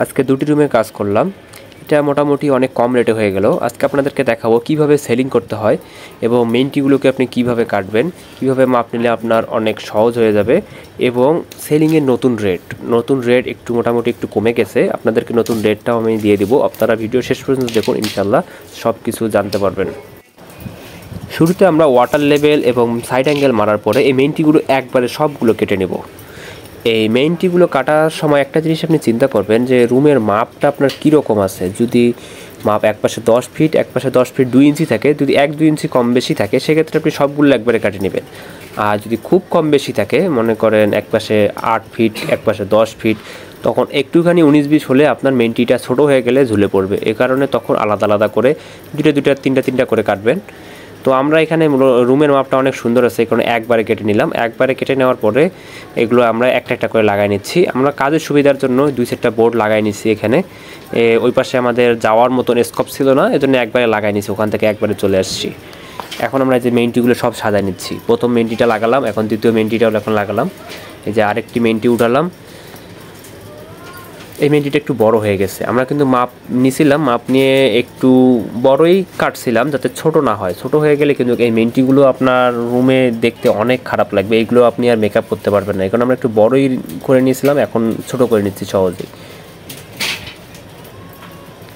আজকে দুটি রুমে কাজ করলাম। এটা মোটামুটি অনেক কম রেটে হয়ে গেল। আজকে আপনাদেরকে দেখাবো কিভাবে সেলিং করতে হয় এবং মেইনটিগুলোকে আপনি কিভাবে কাটবেন, কিভাবে মাপ নিলে আপনার অনেক সহজ হয়ে যাবে। এবং সেলিংয়ের নতুন রেট একটু মোটামুটি একটু কমে গেছে। আপনাদেরকে নতুন রেটটাও আমি দিয়ে দিব। আপনারা ভিডিও শেষ পর্যন্ত দেখুন, ইনশাল্লাহ সব কিছু জানতে পারবেন। শুরুতে আমরা ওয়াটার লেভেল এবং সাইড অ্যাঙ্গেল মারার পরে এই মেইনটিগুলো একবারে সবগুলো কেটে নেব। এই মেইনটিগুলো কাটার সময় একটা জিনিস আপনি চিন্তা করবেন যে রুমের মাপটা আপনার কীরকম আছে। যদি মাপ একপাশে 10 ফিট, একপাশে 10 ফিট 2 ইঞ্চি থাকে, যদি 1-2 ইঞ্চি কম বেশি থাকে সেক্ষেত্রে আপনি সবগুলো একবারে কাটে নেবেন। আর যদি খুব কম বেশি থাকে, মনে করেন একপাশে 8 ফিট, একপাশে 10 ফিট, তখন একটুখানি 19-20 হলে আপনার মেইনটিটা ছোটো হয়ে গেলে ঝুলে পড়বে। এ কারণে তখন আলাদা আলাদা করে দুটা তিনটা করে কাটবেন। তো আমরা এখানে রুমের মাপটা অনেক সুন্দর আছে, এখানে একবারে কেটে নিলাম। একবারে কেটে নেওয়ার পরে এগুলো আমরা একটা করে লাগাই নিচ্ছি। আমরা কাজের সুবিধার জন্য 2 সেটটা বোর্ড লাগাই নিচ্ছি এখানে। ওই পাশে আমাদের যাওয়ার মতন স্কোপ ছিল না, এজন্য একবারে লাগাই নিচ্ছি, ওখান থেকে একবারে চলে আসছি। এখন আমরা যে মেইনটিগুলো সব সাজাই নিচ্ছি। প্রথম মেইনটিটা লাগালাম, এখন দ্বিতীয় মেইনটিটাও এখন লাগালাম। এই যে আরেকটি মেইনটি উঠালাম। এই মেইনটিটা একটু বড় হয়ে গেছে। আমরা কিন্তু মাপ নিছিলাম, মাপ নিয়ে একটু বড়ই কাটছিলাম যাতে ছোট না হয়। ছোট হয়ে গেলে কিন্তু এই মেইনটিগুলো আপনার রুমে দেখতে অনেক খারাপ লাগবে, এইগুলো আপনি আর মেকআপ করতে পারবেন না। এখন আমরা একটু বড়ই করে নিয়েছিলাম, এখন ছোট করে নিচ্ছি সহজেই।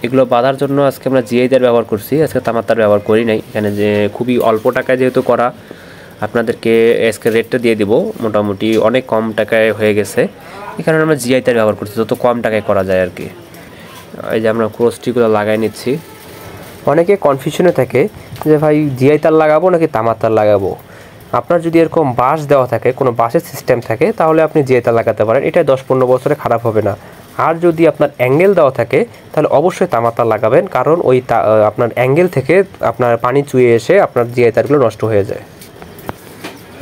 এগুলো বাঁধার জন্য আজকে আমরা জিআই তার ব্যবহার করছি, আজকে তামার তার ব্যবহার করি নাই। এখানে যে খুবই অল্প টাকায় যেহেতু করা, আপনাদেরকে আজকে রেটটা দিয়ে দিব, মোটামুটি অনেক কম টাকায় হয়ে গেছে। এখানে আমরা জিআই তার ব্যবহার করছি, যত কম টাকায় করা যায় আর কি। এই যে আমরা ক্রসটিগুলো লাগাই নিচ্ছি। অনেকে কনফিউশনে থাকে যে ভাই জিআই তার লাগাবো নাকি তামার তার লাগাবো। আপনার যদি এরকম বাঁশ দেওয়া থাকে, কোনো বাঁশের সিস্টেম থাকে, তাহলে আপনি জিআই তার লাগাতে পারেন, এটা 10-15 বছরে খারাপ হবে না। আর যদি আপনার অ্যাঙ্গেল দেওয়া থাকে তাহলে অবশ্যই তামার তার লাগাবেন, কারণ ওই আপনার অ্যাঙ্গেল থেকে আপনার পানি চুয়ে এসে আপনার জিআই তারগুলো নষ্ট হয়ে যায়।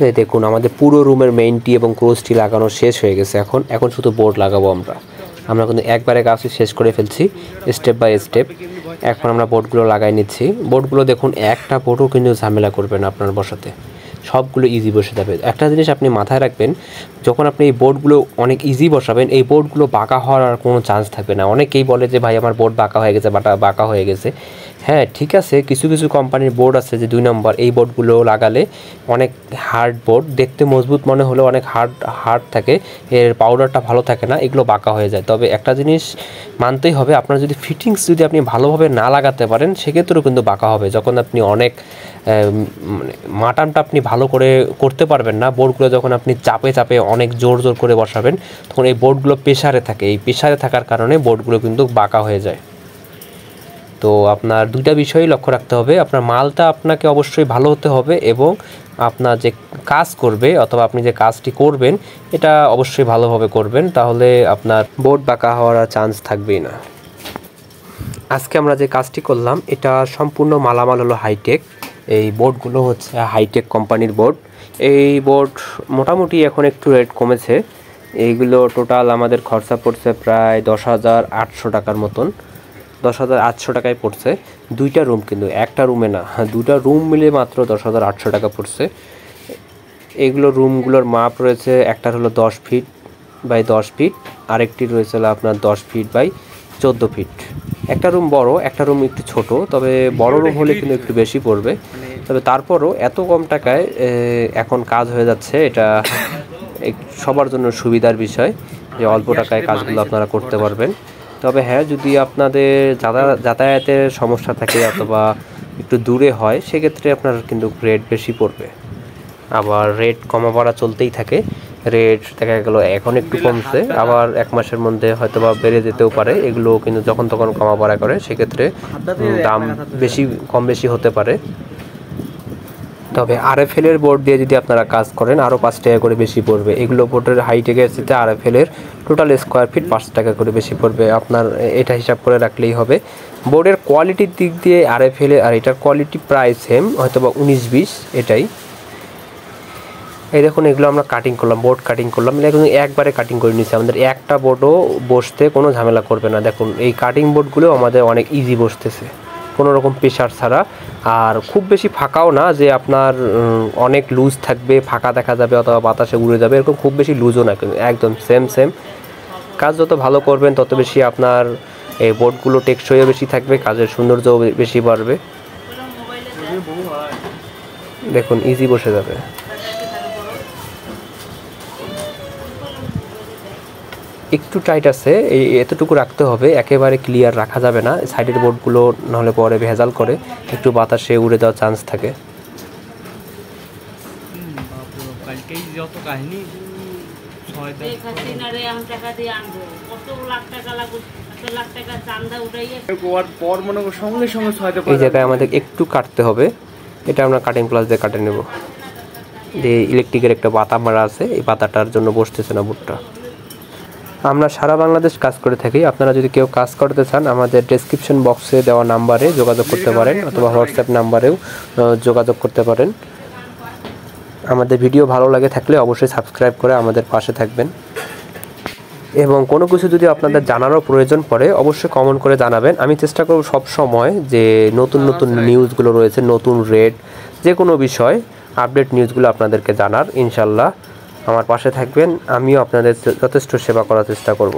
এই দেখুন আমাদের পুরো রুমের মেইনটি এবং ক্রসটি লাগানো শেষ হয়ে গেছে। এখন শুধু বোর্ড লাগাবো আমরা কিন্তু একবারে কাজ শেষ করে ফেলছি স্টেপ বাই স্টেপ। এখন আমরা বোর্ডগুলো লাগাই নিচ্ছি। বোর্ডগুলো দেখুন, একটা বোর্ডও কিন্তু ঝামেলা করবেন আপনার বসাতে, সবগুলো ইজি বসে যাবে। একটা জিনিস আপনি মাথায় রাখবেন, যখন আপনি এই বোর্ডগুলো অনেক ইজি বসাবেন, এই বোর্ডগুলো বাঁকা হওয়ার আর কোনো চান্স থাকবে না। অনেকেই বলে যে ভাই আমার বোর্ড বাঁকা হয়ে গেছে, বাঁকা হয়ে গেছে। হ্যাঁ ঠিক আছে, কিছু কোম্পানির বোর্ড আছে যে 2 নম্বর, এই বোর্ডগুলো লাগালে অনেক হার্ড বোর্ড, দেখতে মজবুত মনে হলে অনেক হার্ড থাকে, এর পাউডারটা ভালো থাকে না, এগুলো বাঁকা হয়ে যায়। তবে একটা জিনিস মানতেই হবে, আপনার যদি ফিটিংস যদি আপনি ভালোভাবে না লাগাতে পারেন সেক্ষেত্রেও কিন্তু বাঁকা হবে। যখন আপনি অনেক মাটানটা আপনি ভালো করে করতে পারবেন না, বোর্ডগুলো যখন আপনি চাপে অনেক জোর করে বসাবেন, তখন এই বোর্ডগুলো প্রেসারে থাকে, এই প্রেসারে থাকার কারণে বোর্ডগুলো কিন্তু বাঁকা হয়ে যায়। তো আপনার 2টা বিষয়ই লক্ষ্য রাখতে হবে। আপনার মালটা আপনাকে অবশ্যই ভালো হতে হবে এবং আপনার যে কাজ করবে অথবা আপনি যে কাজটি করবেন এটা অবশ্যই ভালোভাবে করবেন, তাহলে আপনার বোর্ড বাঁকা হওয়ার চান্স থাকবেই না। আজকে আমরা যে কাজটি করলাম এটা সম্পূর্ণ মালামাল হলো হাইটেক। এই বোর্ডগুলো হচ্ছে হাইটেক কোম্পানির বোর্ড। এই বোর্ড মোটামুটি এখন একটু রেট কমেছে। এইগুলো টোটাল আমাদের খরচা পড়ছে প্রায় 10,800 টাকার মতন, 10,800 টাকায় পড়ছে। 2টা রুম, কিন্তু একটা রুমে না, 2টা রুম মিলে মাত্র 10,800 টাকা পড়ছে। এগুলো রুমগুলোর মাপ রয়েছে, একটার হলো 10 ফিট বাই 10 ফিট, আরেকটি রয়েছে আপনার 10 ফিট বাই 14 ফিট। একটা রুম বড়, একটা রুম একটু ছোট, তবে বড় রুম হলে কিন্তু একটু বেশি পড়বে। তবে তারপরও এত কম টাকায় এখন কাজ হয়ে যাচ্ছে, এটা সবার জন্য সুবিধার বিষয় যে অল্প টাকায় কাজগুলো আপনারা করতে পারবেন। তবে হ্যাঁ, যদি আপনাদের যাতায়াতের সমস্যা থাকে অথবা একটু দূরে হয় সেক্ষেত্রে আপনার কিন্তু রেট বেশি পড়বে। আবার রেট কমা বাড়া চলতেই থাকে। রেট দেখা গেল এখন একটু কমছে, আবার 1 মাসের মধ্যে হয়তো বা বেড়ে যেতেও পারে। এগুলো কিন্তু যখন তখন কমা বাড়া করে, সেক্ষেত্রে দাম কম বেশি হতে পারে। তবে RFL এর বোর্ড দিয়ে যদি আপনারা কাজ করেন আরও 5 টাকা করে বেশি পড়বে। এগুলো বোর্ডের হাইটেকের সাথে RFL এর টোটাল স্কোয়ার ফিট 5 টাকা করে বেশি পড়বে। আপনার এটা হিসাব করে রাখলেই হবে। বোর্ডের কোয়ালিটির দিক দিয়ে RFL আর এটার কোয়ালিটি প্রায় সেম, হয়তো বা 19-20 এটাই। এই দেখুন, এগুলো আমরা কাটিং করলাম, বোর্ড কাটিং করলাম, এটা একবারে কাটিং করে নিচ্ছি। আমাদের একটা বোর্ডও বসতে কোনো ঝামেলা করবে না। দেখুন এই কাটিং বোর্ডগুলো আমাদের অনেক ইজি বসতেছে, কোনো রকম প্রেশার ছাড়া। আর খুব বেশি ফাঁকাও না যে আপনার অনেক লুজ থাকবে, ফাঁকা দেখা যাবে অথবা বাতাসে উড়ে যাবে, এরকম খুব বেশি লুজও না, কিন্তু একদম সেম কাজ যত ভালো করবেন তত বেশি আপনার এই বোর্ডগুলো টেকসইও বেশি থাকবে, কাজের সৌন্দর্যও বেশি বাড়বে। দেখুন ইজি বসে যাবে। একটু টাইট আছে, এই এতটুকু রাখতে হবে, একেবারে ক্লিয়ার রাখা যাবে না, সাইডের বোর্ডগুলো নাহলে পরে ভেজাল করে, একটু বাতাসে উড়ে যাওয়ার চান্স থাকে। এই জায়গায় আমাদের একটু কাটতে হবে, এটা আমরা কাটিং প্লাস দিয়ে কাটে নেব। যে ইলেকট্রিকের একটা পাতা মারা আছে, এই পাতাটার জন্য বসতেছে না বোর্ডটা। আমরা সারা বাংলাদেশ কাজ করে থাকি, আপনারা যদি কেউ কাজ করতে চান আমাদের ডেসক্রিপশন বক্সে দেওয়া নাম্বারে যোগাযোগ করতে পারেন, অথবা হোয়াটসঅ্যাপ নাম্বারেও যোগাযোগ করতে পারেন। আমাদের ভিডিও ভালো লাগে থাকলে অবশ্যই সাবস্ক্রাইব করে আমাদের পাশে থাকবেন, এবং কোনো কিছু যদি আপনাদের জানারও প্রয়োজন পড়ে অবশ্যই কমেন্ট করে জানাবেন। আমি চেষ্টা করব সব সময় যে নতুন নতুন নিউজগুলো রয়েছে, নতুন রেট, যে কোনো বিষয় আপডেট নিউজগুলো আপনাদেরকে জানার। ইনশাল্লাহ আমার পাশে থাকবেন, আমিও আপনাদের যথেষ্ট সেবা করার চেষ্টা করব।